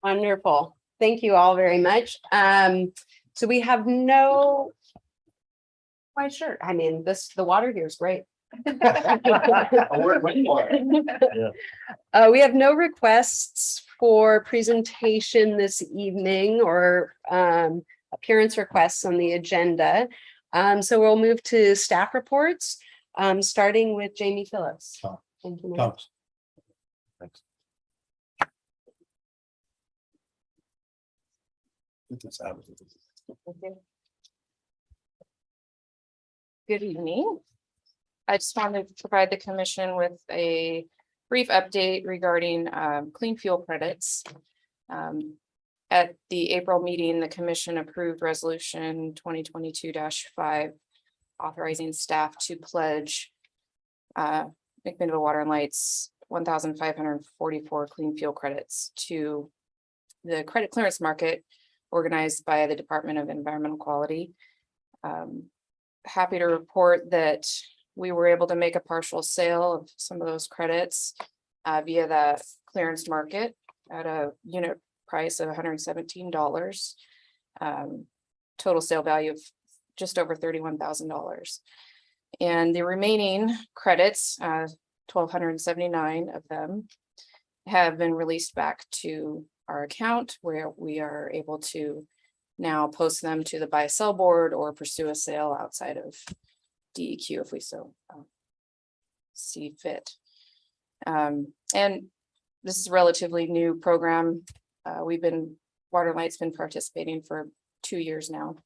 Wonderful. Thank you all very much. So we have no. Why, sure. I mean, the water here is great. We have no requests for presentation this evening or appearance requests on the agenda. So we'll move to staff reports, starting with Jamie Phillips. Thank you, ma'am. Thanks. Good evening. I just wanted to provide the commission with a brief update regarding clean fuel credits. At the April meeting, the commission approved resolution 2022-5 authorizing staff to pledge McMinnville Water and Light's 1,544 clean fuel credits to the credit clearance market organized by the Department of Environmental Quality. Happy to report that we were able to make a partial sale of some of those credits via the clearance market at a unit price of $117. Total sale value of just over $31,000. And the remaining credits, 1,279 of them, have been released back to our account where we are able to now post them to the buy sell board or pursue a sale outside of DEQ if we so see fit. And this is a relatively new program. Water and Light's been participating for 2 years now.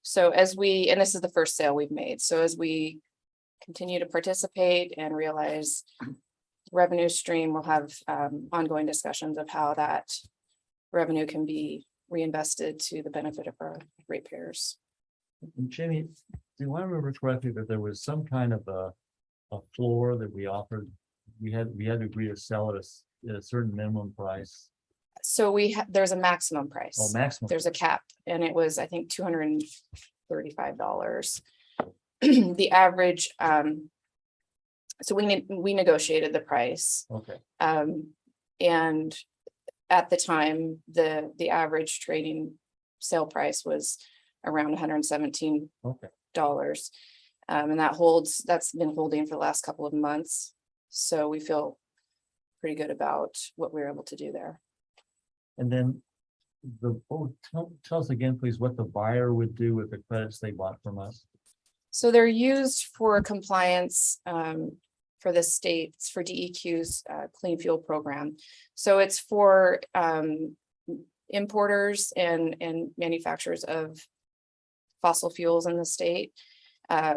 So and this is the first sale we've made. So as we continue to participate and realize revenue stream, we'll have ongoing discussions of how that revenue can be reinvested to the benefit of our ratepayers. Jamie, do I remember correctly that there was some kind of a floor that we offered? We had to agree to sell it at a certain minimum price. So there's a maximum price. Oh, maximum. There's a cap, and it was, I think, $235. The average, so we negotiated the price. Okay. And at the time, the average trading sale price was around $117. Okay. And that's been holding for the last couple of months. So we feel pretty good about what we were able to do there. And then tell us again, please, what the buyer would do with the credits they bought from us. So they're used for compliance for the states, for DEQ's clean fuel program. So it's for importers and manufacturers of fossil fuels in the state.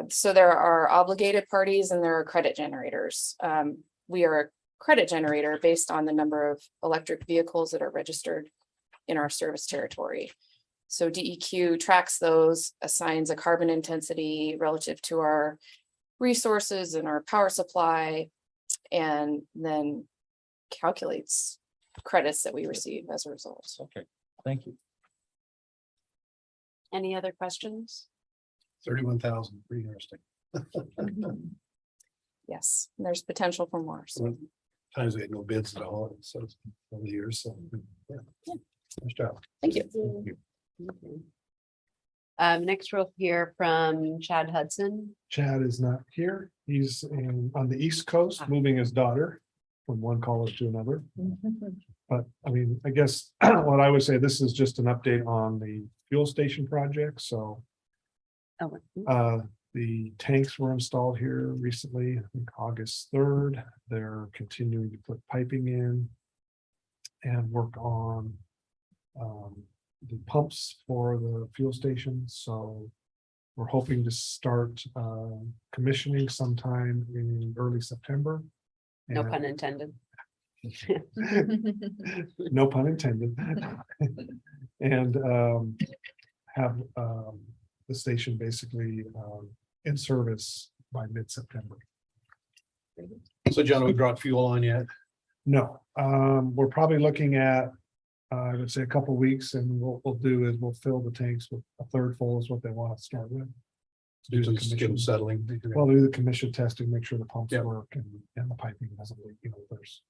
So there are obligated parties and there are credit generators. We are a credit generator based on the number of electric vehicles that are registered in our service territory. So DEQ tracks those, assigns a carbon intensity relative to our resources and our power supply, and then calculates credits that we receive as a result. Okay, thank you. Any other questions? 31,000, pretty interesting. Yes, and there's potential for more. So. Times we had no bids at all, so it's over the years, so yeah. Nice job. Thank you. Thank you. Next we'll hear from Chad Hudson. Chad is not here. He's on the East Coast, moving his daughter from one college to another. But I mean, I guess what I would say, this is just an update on the fuel station project. So the tanks were installed here recently, I think August 3rd. They're continuing to put piping in and work on the pumps for the fuel station. So we're hoping to start commissioning sometime in early September. No pun intended. No pun intended. And have the station basically in service by mid-September. So John, we brought fuel on yet? No, we're probably looking at I would say a couple of weeks, and what we'll do is we'll fill the tanks with a third full is what they want to start with. Do the skim settling. Well, do the commission testing, make sure the pumps work and the piping doesn't leak. You know, there's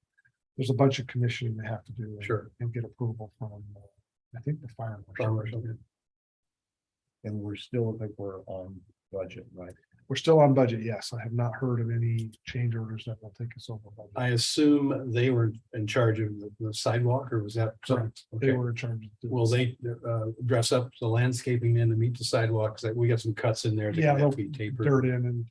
there's a bunch of commissioning they have to do. Sure. And get approval from, I think the fire Fire marshal. marshal. And we're still, I think we're on budget, right? We're still on budget, yes. I have not heard of any change orders that will take us over budget. I assume they were in charge of the sidewalk, or was that? Correct. They Okay. were in charge. of doing Will this. they dress up the landscaping in to meet the sidewalks? That we got some cuts in there. that Yeah, have to they'll be tapered. dirt in and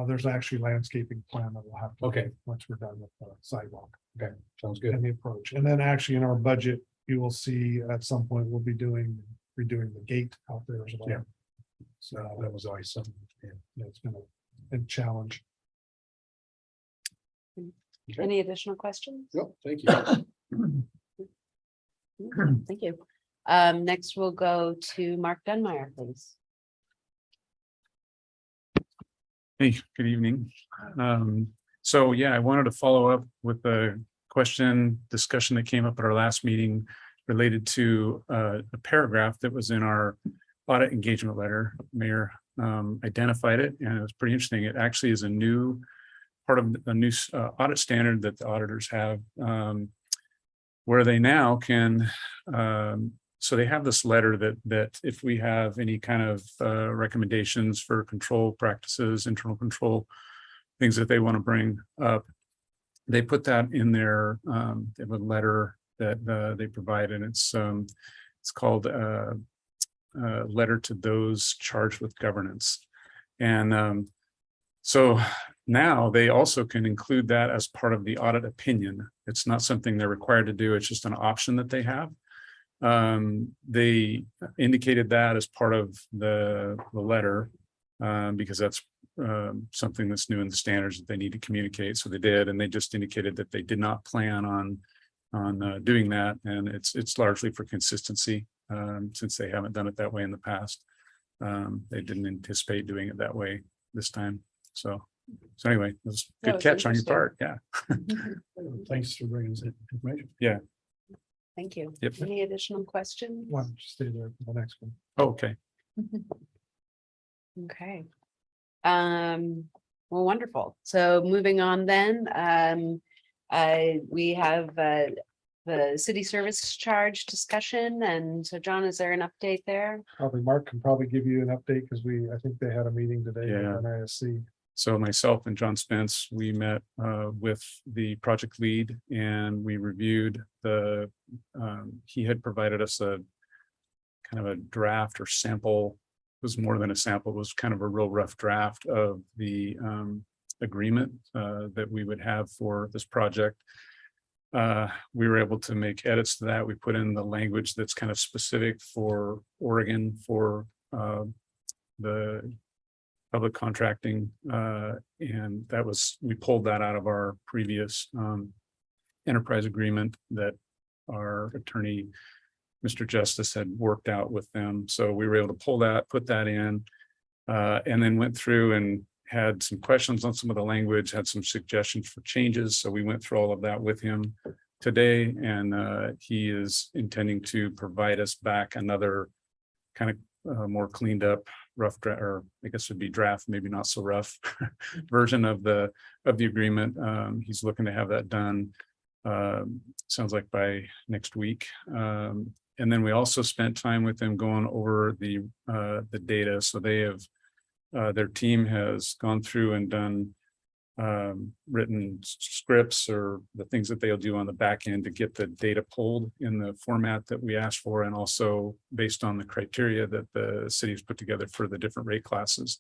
there's actually landscaping plan that we'll have to. Okay. do once we're done with the sidewalk Okay, sounds good. and the approach. And then actually in our budget, you will see at some point we'll be redoing the gate out there as well. Yeah. So That was always something. Yeah. it's been a challenge. Any additional questions? Yep, thank you. Thank you. Next we'll go to Mark Dunmeyer, please. Hey, good evening. So yeah, I wanted to follow up with a discussion that came up at our last meeting related to a paragraph that was in our audit engagement letter. Mayor identified it, and it was pretty interesting. It actually is a new part of a new audit standard that the auditors have, where they now can so they have this letter that if we have any kind of recommendations for control practices, internal control, things that they want to bring up, they put that in their they have a letter that they provide, and it's called letter to those charged with governance. And so now they also can include that as part of the audit opinion. It's not something they're required to do. It's just an option that they have. They indicated that as part of the letter because that's something that's new in the standards that they need to communicate. So they did, and they just indicated that they did not plan on doing that, and it's largely for consistency since they haven't done it that way in the past. They didn't anticipate doing it that way this time. So anyway, it was a That good was catch on your interesting. part. Yeah. Thanks for bringing us that information. Thank you. Yep. Any additional questions? Why don't you stay there for the next one? Oh, okay. Okay. Well, wonderful. So moving on then, we have the city service charge discussion. And so John, is there an update there? Probably Mark can probably give you an update because I think they had a meeting today Yeah. with NISC. So myself and John Spence, we met with the project lead and we reviewed he had provided us a kind of a draft or sample. It was more than a sample, it was kind of a real rough draft of the agreement that we would have for this project. We were able to make edits to that. We put in the language that's kind of specific for Oregon for the public contracting, and we pulled that out of our previous enterprise agreement that our attorney, Mr. Justice, had worked out with them. So we were able to pull that, put that in, and then went through and had some questions on some of the language, had some suggestions for changes. So we went through all of that with him today, and he is intending to provide us back another kind of more cleaned up rough draft, or I guess would be draft, maybe not so rough version of the agreement. He's looking to have that done. Sounds like by next week. And then we also spent time with them going over the data. So they have their team has gone through and done written scripts or the things that they'll do on the back end to get the data pulled in the format that we asked for, and also based on the criteria that the city's put together for the different rate classes.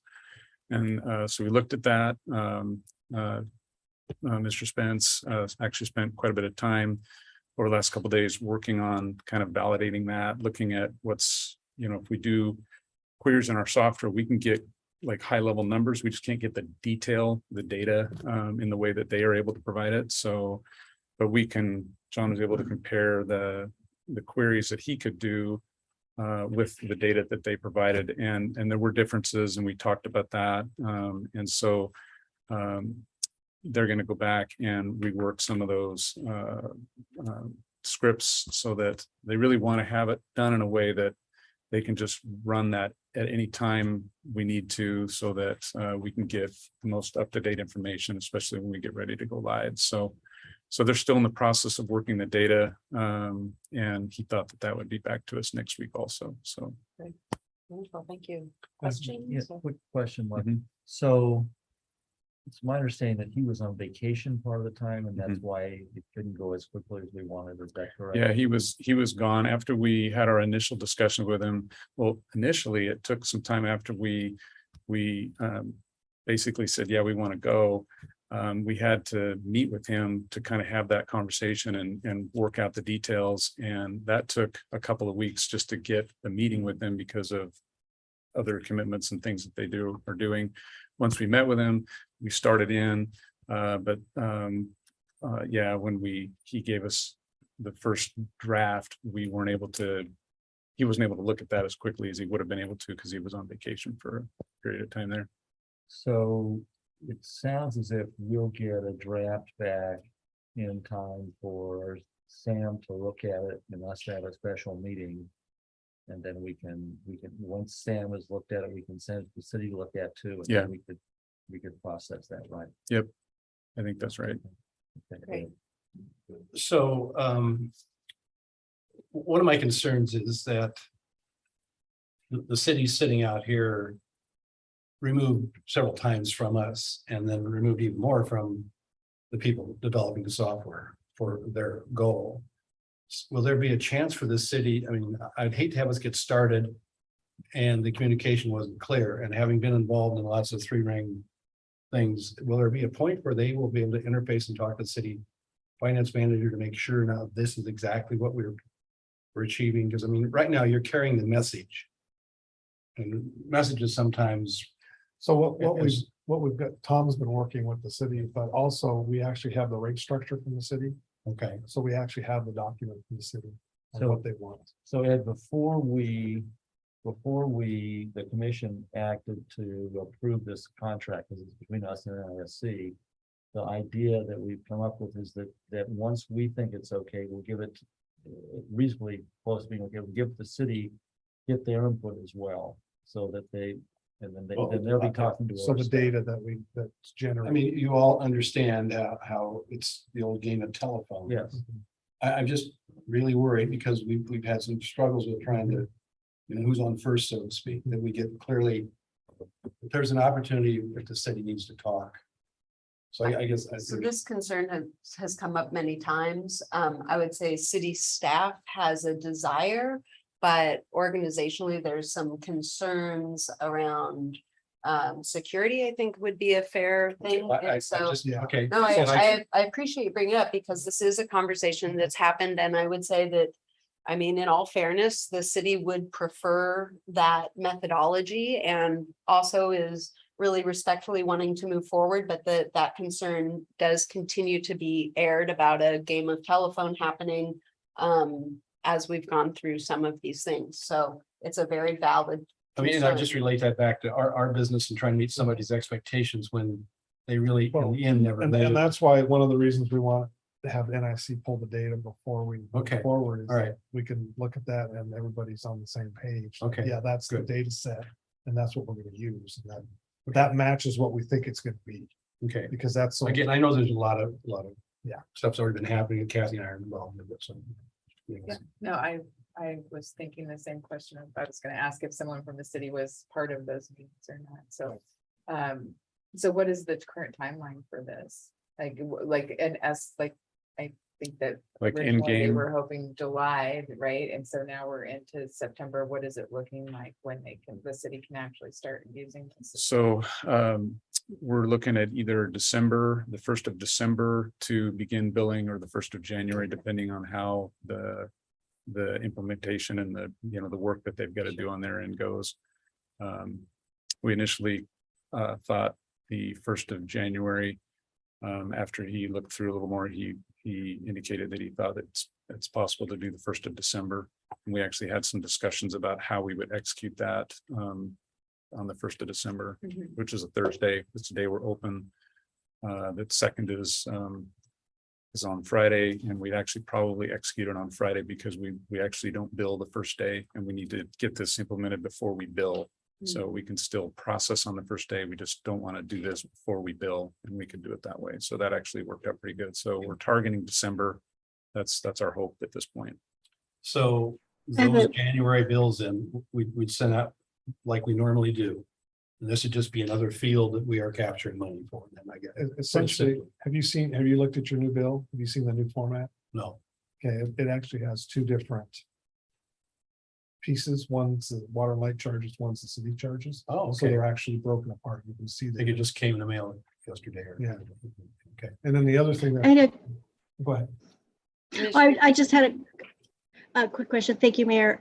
And so we looked at that. Mr. Spence actually spent quite a bit of time over the last couple of days working on kind of validating that, looking at what's, if we do queries in our software, we can get like high level numbers. We just can't get the detail, the data in the way that they are able to provide it. So, but John was able to compare the queries that he could do with the data that they provided, and there were differences, and we talked about that. And so they're going to go back and rework some of those scripts so that they really want to have it done in a way that they can just run that at any time we need to, so that we can give the most up-to-date information, especially when we get ready to go live. So So they're still in the process of working the data. And he thought that that would be back to us next week also, so. Wonderful, thank you. Yeah, Questions? quick question, Mike. Mhm. So it's my understanding that he was on vacation part of the time and that's Mhm. why it couldn't go as quickly as we wanted. Is that correct? Yeah, he was gone after we had our initial discussion with him. Well, initially, it took some time after we basically said, yeah, we want to go. We had to meet with him to kind of have that conversation and work out the details. And that took a couple of weeks just to get a meeting with them because of other commitments and things that they are doing. Once we met with him, we started in, yeah, when he gave us the first draft, he wasn't able to look at that as quickly as he would have been able to because he was on vacation for a period of time there. So it sounds as if we'll get a draft back in time for Sam to look at it and us to have a special meeting. And then we can, once Sam has looked at it, we can send it to the city to look at too. And Yeah. then we could process that, right? I think that's right. Okay, Great. So, one of my concerns is that the city's sitting out here removed several times from us and then removed even more from the people developing the software for their goal. Will there be a chance for the city? I mean, I'd hate to have us get started and the communication wasn't clear, and having been involved in lots of three-ring things, will there be a point where they will be able to interface and talk to the city finance manager to make sure now this is exactly what we're achieving? Because I mean, right now you're carrying the message. And messages sometimes. So what we've got, Tom's been working with the city, but also we actually have the rate structure from the city. Okay. So we actually have the document from the city on So- what they want. So Ed, before the commission acted to approve this contract, because it's between us and NISC, the idea that we've come up with is that once we think it's okay, we'll give it reasonably close to being okay, we'll give the city, get their input as well, so that then they'll be talking to us. So the data that's I generated. mean, you all understand how it's the old game of telephone. Yes, I'm just really worried because we've had some struggles with trying to, who's on first, so to speak, that we get clearly. If there's an opportunity, if the city needs to talk. So I guess. So this concern has come up many times. I would say city staff has a desire, but organizationally, there's some concerns around security, I think would be a fair thing. I And so, just, okay. no, So I appreciate you bringing it up because this is a conversation that's happened, and I would say that, I mean, in all fairness, the city would prefer that methodology and also is really respectfully wanting to move forward, but that concern does continue to be aired about a game of telephone happening as we've gone through some of these things. So it's a very valid. I mean, and I concern. just relate that back to our business and trying to meet somebody's expectations when they really, in the end, never And made it. that's why one of the reasons we want to have NIC pull the data before we move Okay. forward. Is All right. that we can look at that and everybody's on the same page. Okay. Yeah, that's the Good. data set and that's what we're gonna use. And that matches what we think it's gonna be, Okay. because that's. so- Again, I know there's a lot of, Yeah. stuff's already been happening and Kathy and I are involved in it, so. Yeah, no, I was thinking the same question. I was gonna ask if someone from the city was part of those meetings or not, so. So what is the current timeline for this? And as, I think that. Like in originally they game. were hoping July, right? And so now we're into September. What is it looking like when the city can actually start using this? So we're looking at either December, the 1st of December to begin billing, or the 1st of January, depending on how the implementation and the work that they've got to do on their end goes. We initially thought the 1st of January. After he looked through a little more, he indicated that he thought it's possible to do the 1st of December. And we actually had some discussions about how we would execute that on the 1st of December, Mhm. which is a Thursday. It's the day we're open. The second is on Friday, and we'd actually probably execute it on Friday because we actually don't bill the first day, and we need to get this implemented before we bill So we can still process on the first day. We just don't want to do this before we bill, and we can do it that way. So that actually worked out pretty good. So we're targeting December. That's our hope at this point. So And those the- January bills in, we'd send out like we normally do. And this would just be another field that we are capturing money for, then I guess. Essentially, have you looked at your new bill? Have you seen the new format? No, Okay, it actually has two different pieces. One's the water and light charges, one's the city charges. Oh, So okay. they're actually broken apart. You can see I think that. it just came in the mail yesterday or. Yeah. Okay. And then the other thing I that, had go ahead. I just had a quick question. Thank you, Mayor.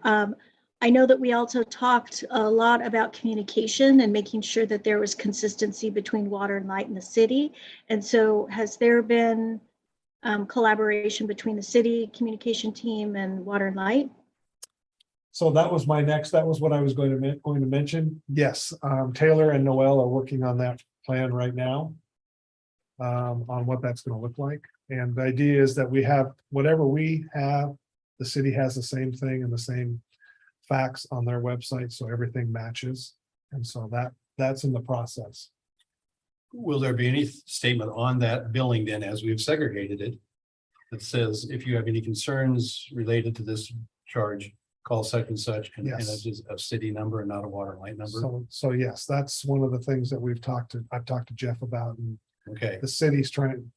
I know that we also talked a lot about communication and making sure that there was consistency between water and light in the city. And so has there been collaboration between the city communication team and water and light? So that was what I was going to mention. Yes, Taylor and Noel are working on that plan right now. On what that's gonna look like. And the idea is that we have, whatever we have, the city has the same thing and the same facts on their website, so everything matches. And so that's in the process. Will there be any statement on that billing then, as we've segregated it? That says if you have any concerns related to this charge, call such and such, and Yes. it's just a city number and not a water and light number? So yes, that's one of the things that I've talked to Jeff about, and Okay, the city's trying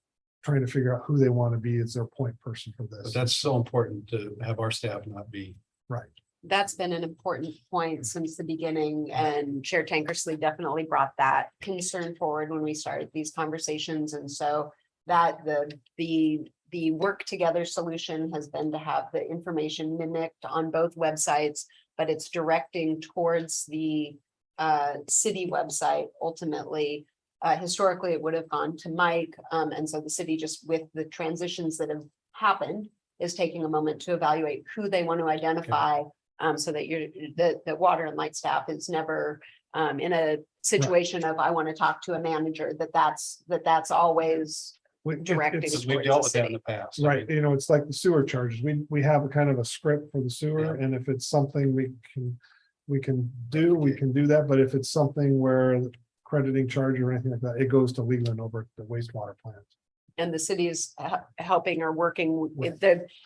to figure out who they want to be as their point person for but this. that's so important to have our staff not be. Right. That's been an important point since the beginning, and Chair Tankersley definitely brought that concern forward when we started these conversations. And so that the work together solution has been to have the information mimicked on both websites, but it's directing towards the city website ultimately. Historically, it would have gone to Mike, and so the city, just with the transitions that have happened, is taking a moment to evaluate who they want to identify. So that the water and light staff is never in a situation of, I want to talk to a manager, that's always directing Because towards we've dealt the with that in city. the past. Right, it's like the sewer charges. We have a kind of a script for the sewer, Yeah. and if it's something we can do that, but if it's something where crediting charge or anything like that, it goes to Leland over at the wastewater plant. And the city is helping or working with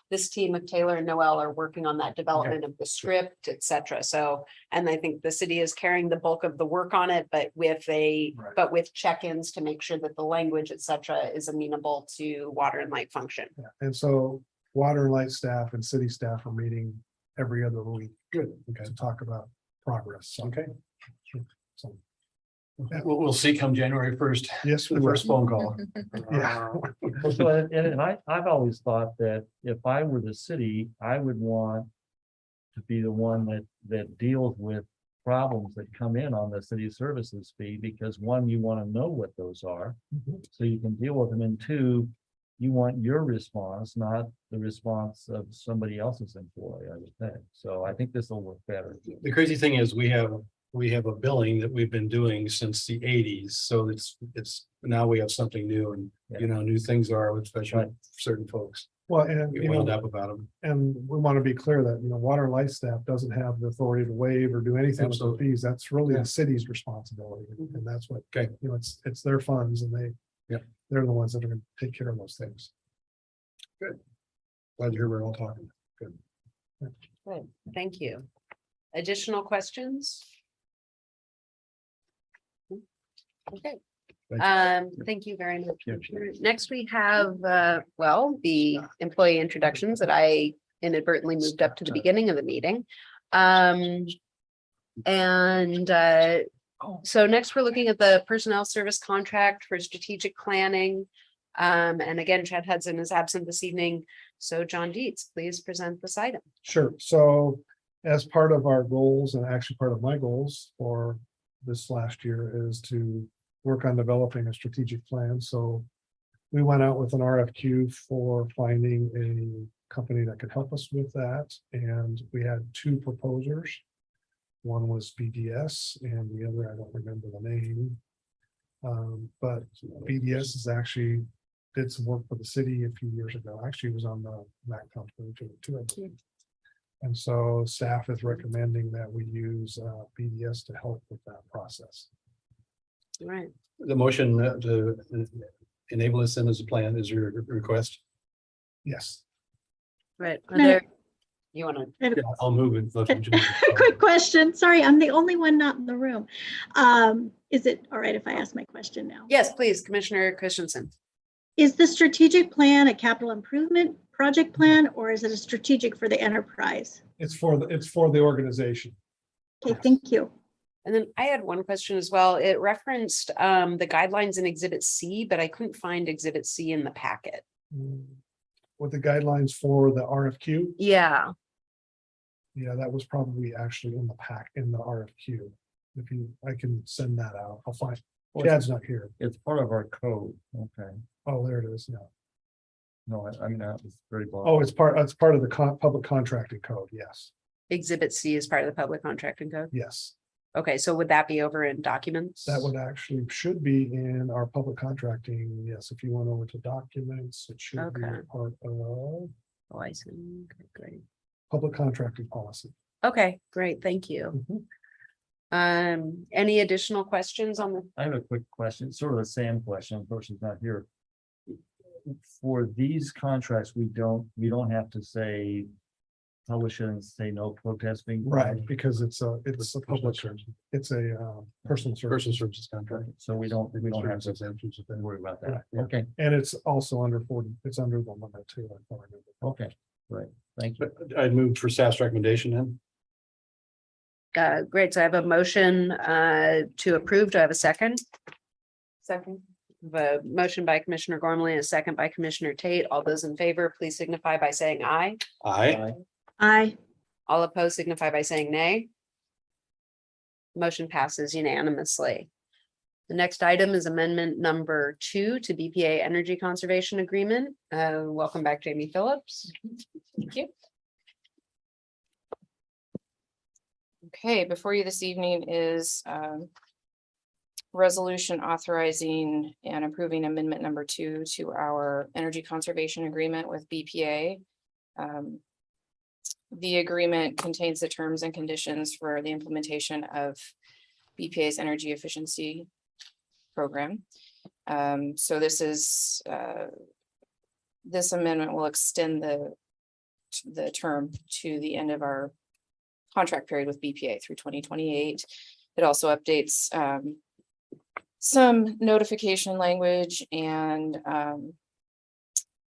this team of Taylor and Noel are working on that development of the script, et cetera. So, and I think the city is carrying the bulk of the work on it, but with with check-ins to make sure that the language, et cetera, is amenable to water and light function. Yeah, and so water and light staff and city staff are meeting every other week. Good, To talk about progress. So, okay. So, We'll see come January 1st, yes, we the will. first phone call. Yeah. So, and I've always thought that if I were the city, I would want to be the one that deals with problems that come in on the city services fee, because one, you want to know what those are, so you can deal with them, and two, you want your response, not the response of somebody else's employee, I would think. So I think this will work better. The crazy thing is we have a billing that we've been doing since the 80s. So it's now we have something new, and new things are, especially Right. for certain folks. Well, and We wound up about them. and we want to be clear that, water and light staff doesn't have the authority to waive or do anything with the Absolutely. fees. That's really Yeah. the city's responsibility. And that's what, Okay. it's their funds, and Yep. they're the ones that are going to take care of those things. Glad to hear we're all talking. Good. Good, thank you. Additional questions? Okay. Thank you very much. Commissioner. Next, we have, the employee introductions that I inadvertently moved up to the beginning of the meeting. So next, we're looking at the personnel service contract for strategic planning. And again, Chad Hudson is absent this evening. So John Dietz, please present this item. Sure. So as part of our goals, and actually part of my goals for this last year, is to work on developing a strategic plan. So we went out with an RFQ for finding a company that could help us with that. And we had two proposers. One was BDS and the other, I don't remember the name. But BDS is actually did some work for the city a few years ago. Actually, it was on the MAC company too. And so staff is recommending that we use BDS to help with that process. Right. The motion to enable us in as a plan is your request. Yes. Right. Are No. there, you want to, I have Yeah, I'll move it. a quick question. Sorry, I'm the only one not in the room. Is it all right if I ask my question now? yes, please, Commissioner Christensen. Is the strategic plan a capital improvement project plan, or is it a strategic for the enterprise? It's for the organization. Okay, thank you. And then I had one question as well. It referenced the guidelines in Exhibit C, but I couldn't find Exhibit C in the packet. With the guidelines for the RFQ. Yeah. Yeah, that was probably actually in the RFQ. If you, I can send that out. I'll find, Chad's not here. It's part of our code, okay. Oh, there it is now. No, I mean, that was very. Oh, it's part of the public contracting code. Yes, Exhibit C is part of the public contracting code. yes. Okay, so would that be over in documents? That would actually should be in our public contracting. Yes, if you went over to documents, it should be Okay. a part of Oh, I see. Okay, great. public contracting policy. Okay, great. Thank you. Any additional questions on the, I have a quick question, sort of the same question, of course, he's not here. For these contracts, we don't have to say, publish it and say no protesting. Right, because it's a public, it's a personal service. Personal services contract. So we don't have to Exemptions if they- worry about Right, that. yeah. Okay, And it's also under 40, it's under the limit too. I thought I remembered. okay, great, thank you. But I moved for staff's recommendation then. great. So I have a motion to approve. Do I have a second? Second. The motion by Commissioner Gormley and a second by Commissioner Tate. All those in favor, please signify by saying aye. Aye. Aye. All opposed signify by saying nay. Motion passes unanimously. The next item is amendment number 2 to BPA Energy Conservation Agreement. Welcome back, Jamie Phillips. Thank you. Okay, before you this evening is resolution authorizing and approving amendment number 2 to our energy conservation agreement with BPA. The agreement contains the terms and conditions for the implementation of BPA's energy efficiency program. So this is this amendment will extend the term to the end of our contract period with BPA through 2028. It also updates some notification language and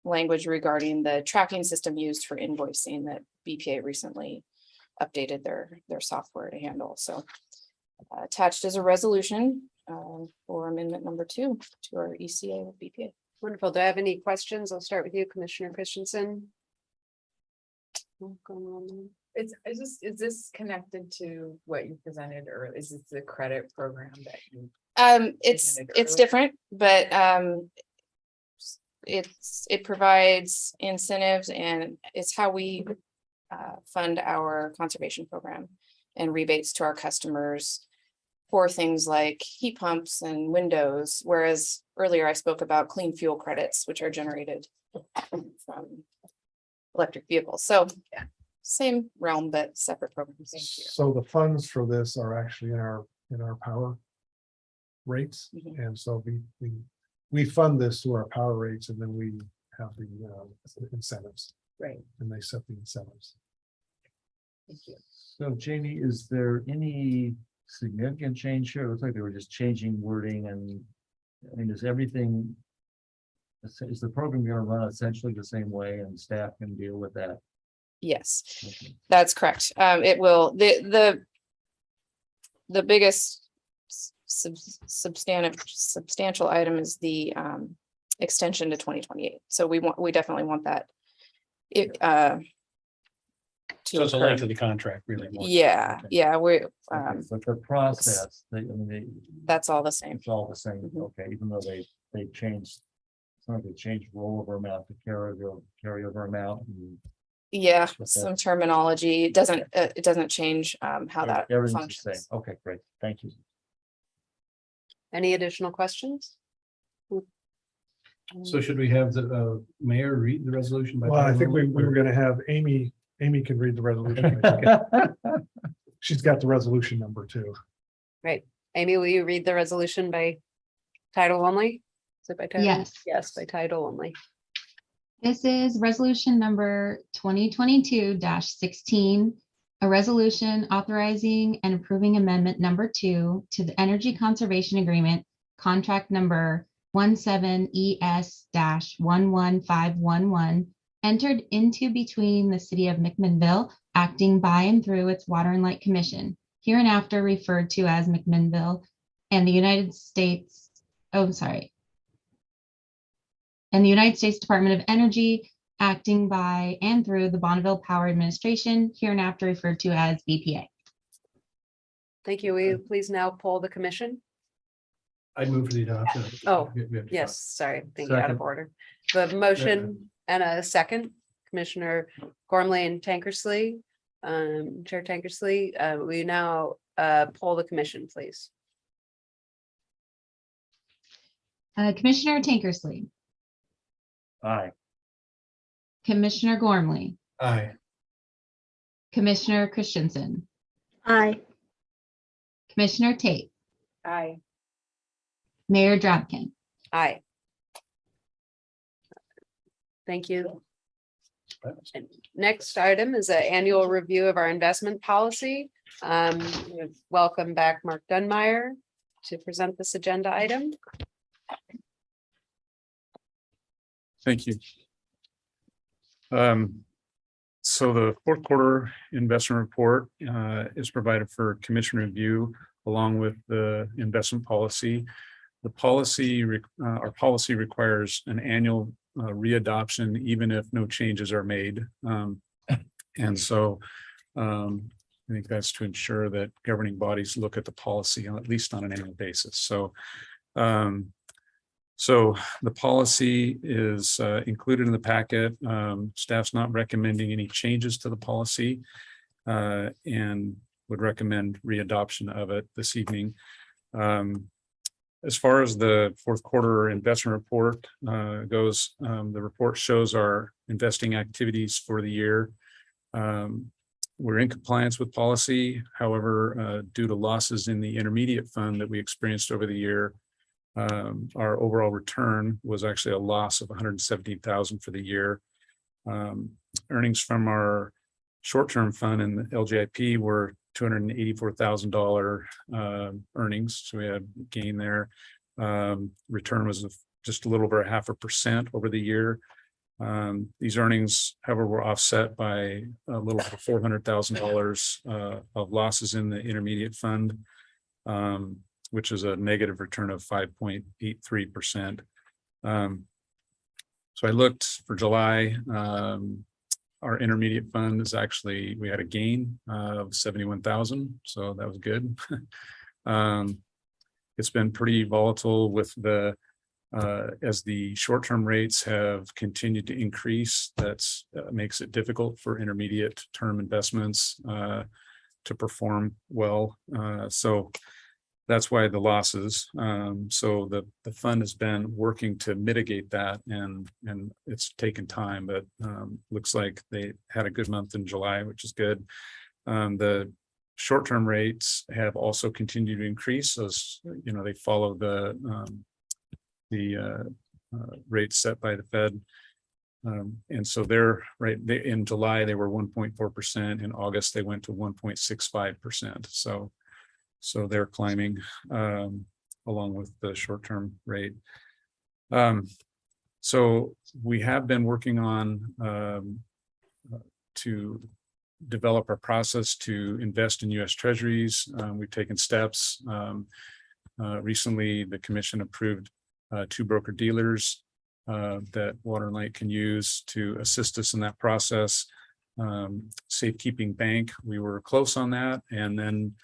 language regarding the tracking system used for invoicing that BPA recently updated their software to handle. So attached is a resolution for amendment number 2 to our ECA with BPA. Wonderful. Do I have any questions? I'll start with you, Commissioner Christensen. Is this connected to what you presented, or is this the credit program that you? It's Presented different, but it provides incentives, and it's how we fund our conservation program and rebates to our customers for things like heat pumps and windows, whereas earlier I spoke about clean fuel credits, which are generated from electric vehicles. So yeah, same realm, but separate programs. Thank you. So the funds for this are actually in our power rates. Mhm. And so we fund this through our power rates, and then we have the incentives, Right, and they set the incentives. thank you. So Jamie, is there any significant change here? It looks like they were just changing wording and, I mean, is everything, is the program going to run essentially the same way and staff can deal with that? Yes, Okay. that's correct. It will, the biggest substantial item is the extension to 2028. So we definitely want that. So it's a length of the contract really more. Yeah, Okay. yeah, Okay, but the process, that's all the same. it's all the same, Mhm. okay, even though they changed. Some of they changed rollover amount to carryover amount. And Yeah, that- some terminology. It doesn't change how that everything's the functions. same. Okay, great, thank you. Any additional questions? So should we have the mayor read the resolution? by Well, I think title we only, were or- gonna have Amy Amy can read the resolution. I think. She's got the resolution number too. Right. Amy, will you read the resolution by title only? Is it by title? Yes. Yes, by title only. This is resolution number 2022-16, a resolution authorizing and approving amendment number 2 to the Energy Conservation Agreement, contract number 17ES-11511, entered into between the City of McMinnville, acting by and through its Water and Light Commission, hereinafter referred to as McMinnville, and the United States, and the United States Department of Energy, acting by and through the Bonneville Power Administration, hereinafter referred to as BPA. Thank you. Will you please now poll the commission? I move for the adoption. Oh, We have to Yes, sorry, thank you, out of Second. order. The motion and a second, Commissioner Gormley and Tankersley. Chair Tankersley, will you now poll the commission, please? Commissioner Tankersley, Aye. Commissioner Gormley, Aye. Commissioner Christensen, Aye. Commissioner Tate, Aye. Mayor Drabkin. Aye. Thank you. And next item is an annual review of our investment policy. Welcome back, Mark Dunmeyer, to present this agenda item. Thank you. So the fourth quarter investment report is provided for commission review along with the investment policy. The policy, our policy requires an annual readoption, even if no changes are made. And so I think that's to ensure that governing bodies look at the policy at least on an annual basis. So the policy is included in the packet. Staff's not recommending any changes to the policy and would recommend readoption of it this evening. As far as the fourth quarter investment report goes, the report shows our investing activities for the year. We're in compliance with policy. However, due to losses in the intermediate fund that we experienced over the year, our overall return was actually a loss of $117,000 for the year. Earnings from our short-term fund in the LGIP were $284,000 earnings. So we had gain there. Return was just a little over 0.5% over the year. These earnings, however, were offset by a little over $400,000 of losses in the intermediate fund, which is a negative return of 5.83%. So I looked for July. Our intermediate fund is actually, we had a gain of 71,000, so that was good. It's been pretty volatile with the as the short-term rates have continued to increase. That's makes it difficult for intermediate term investments to perform well. So that's why the losses. So the fund has been working to mitigate that, and it's taken time, but looks like they had a good month in July, which is good. The short-term rates have also continued to increase as you know they follow the rates set by the Fed. And so they're right in July, they were 1.4%. In August, they went to 1.65%. So they're climbing along with the short-term rate. So we have been working on to develop our process to invest in US Treasuries. We've taken steps. Recently, the commission approved 2 broker dealers that Water and Light can use to assist us in that process. Safekeeping Bank, we were close on that, and then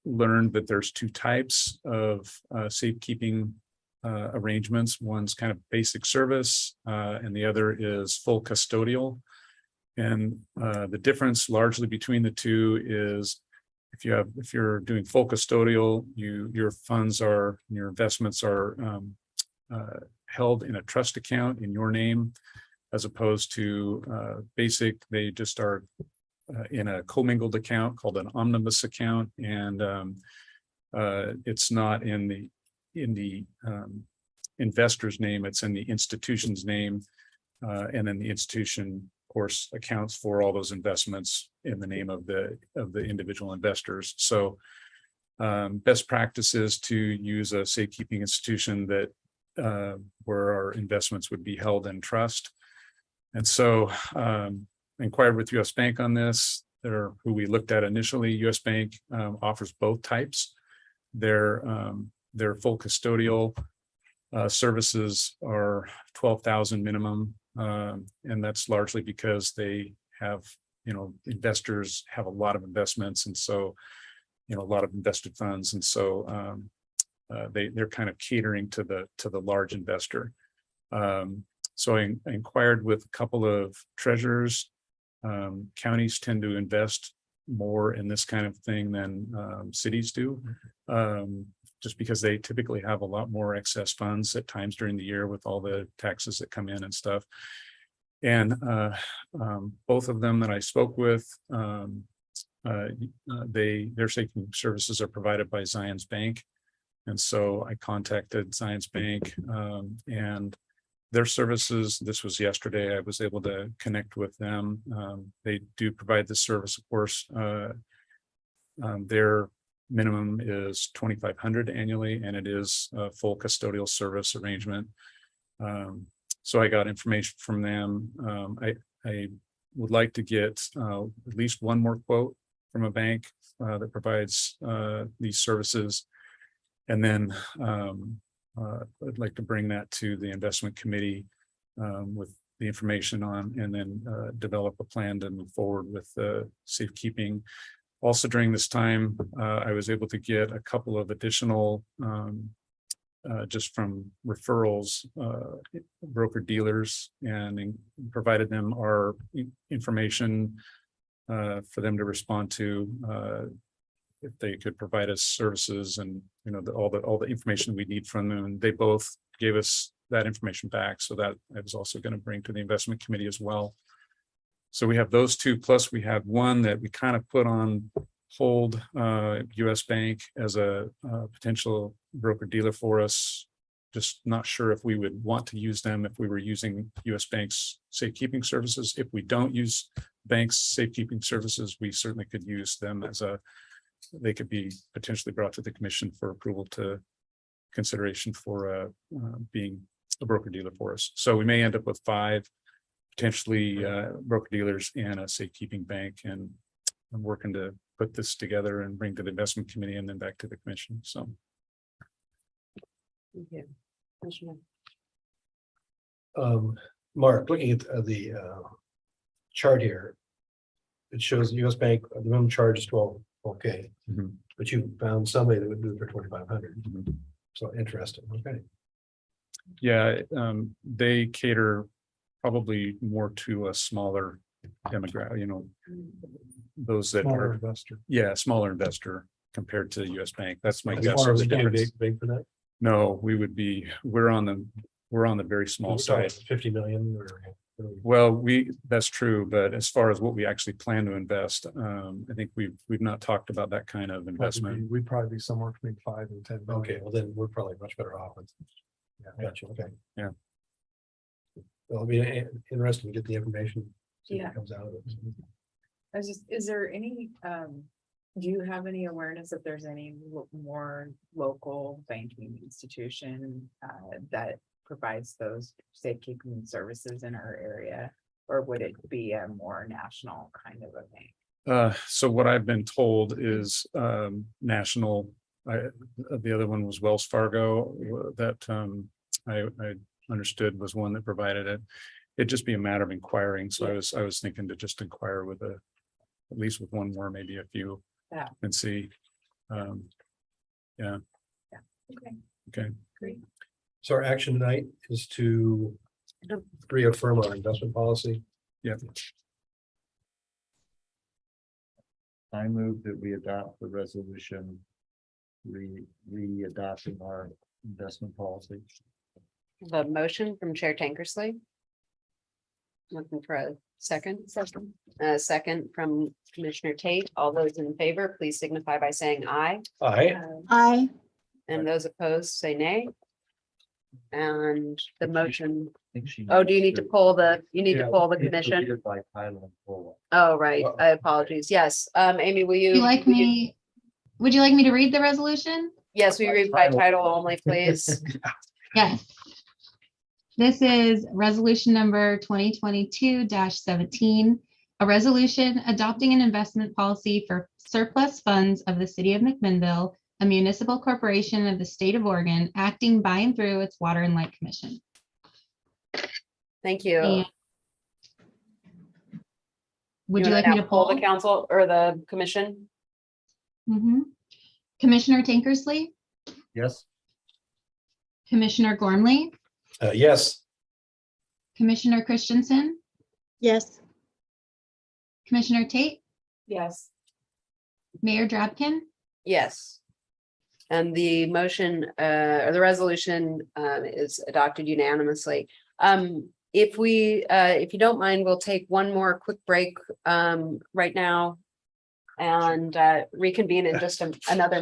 learned that there's 2 types of safekeeping arrangements. One's kind of basic service, and the other is full custodial. And the difference largely between the 2 is if you're doing full custodial, your funds are, your investments are held in a trust account in your name. as opposed to basic. They just are in a commingled account called an omnibus account, and it's not in the investor's name, it's in the institution's name. And then the institution, of course, accounts for all those investments in the name of the individual investors. So best practice is to use a safekeeping institution that where our investments would be held in trust. And so inquired with US Bank on this. They're who we looked at initially. US Bank offers both types. Their full custodial services are 12,000 minimum, and that's largely because they have, investors have a lot of investments, and so a lot of invested funds, and so they're kind of catering to the large investor. So I inquired with a couple of treasurers. Counties tend to invest more in this kind of thing than cities do, just because they typically have a lot more excess funds at times during the year with all the taxes that come in and stuff. And both of them that I spoke with, their safety services are provided by Zions Bank. And so I contacted Zions Bank and their services. This was yesterday. I was able to connect with them. They do provide this service, of course. Their minimum is $2,500 annually, and it is a full custodial service arrangement. So I got information from them. I would like to get at least one more quote from a bank that provides these services. And then I'd like to bring that to the investment committee with the information on, and then develop a plan to move forward with safekeeping. Also during this time, I was able to get a couple of additional, just from referrals, broker dealers, and provided them our information for them to respond to, if they could provide us services and, all the information we need from them. And they both gave us that information back. So that I was also going to bring to the investment committee as well. So we have those two, plus we have one that we kind of put on hold, US Bank as a potential broker dealer for us. Just not sure if we would want to use them if we were using US Bank's safekeeping services. If we don't use banks' safekeeping services, we certainly could use them as they could be potentially brought to the commission for approval to consideration for being a broker dealer for us. So we may end up with 5 potentially broker dealers and a safekeeping bank, and I'm working to put this together and bring to the investment committee and then back to the commission. So. Yeah. Mark, looking at the chart here, it shows the US Bank, the minimum charge is 12, okay. Mhm. But you found somebody that would do it for 2,500. Mhm. So interesting, okay. Yeah, they cater probably more to a smaller demographic, those that Smaller are, investor. smaller investor compared to US Bank. That's my As guess far of as the being difference. big for that. No, we're on the very small We're talking side. 50 million or. Well, that's true, but as far as what we actually plan to invest, I think we've not talked about that kind of investment. We'd probably be somewhere between 5 and 10 million. Okay, well then we're probably much better off. Yeah, gotcha, okay. Yeah. Well, it'll be interesting to get the information. See Yeah. what comes out of it. Is there any, do you have any awareness if there's any more local banking institution that provides those safekeeping services in our area? Or would it be a more national kind of a bank? So what I've been told is national. The other one was Wells Fargo that I understood was one that provided it. It'd just be a matter of inquiring. So I was thinking to just inquire with at least with one more, maybe a few, and see. Yeah. Okay. Okay. Great. So our action tonight is to reaffirm our investment policy. Yeah. I move that we adopt the resolution, re-adopting our investment policy. The motion from Chair Tankersley. Looking for a second. A second from Commissioner Tate. All those in favor, please signify by saying aye. I, And those opposed, say nay. And the motion, think she. oh, do you need to pull the, you need to Yeah. pull the Need to read commission? it by title and full. Oh, right. Well, I apologies. Yes. Amy, will Would you? you like me, would you like me to read the resolution? Yes, we read by title only, please. Yes. This is resolution number 2022-17, a resolution adopting an investment policy for surplus funds of the city of McMinnville, a municipal corporation of the state of Oregon, acting by and through its Water and Light Commission. Thank you. And would you wanna like me now to pull poll? the council or the commission? Mhm. Commissioner Tankersley, Yes, Commissioner Gormley, Yes, Commissioner Christensen, yes, Commissioner Tate, Yes. Mayor Drabkin. Yes. And the motion, or the resolution, is adopted unanimously. If you don't mind, we'll take one more quick break, right now. And, reconvene in just another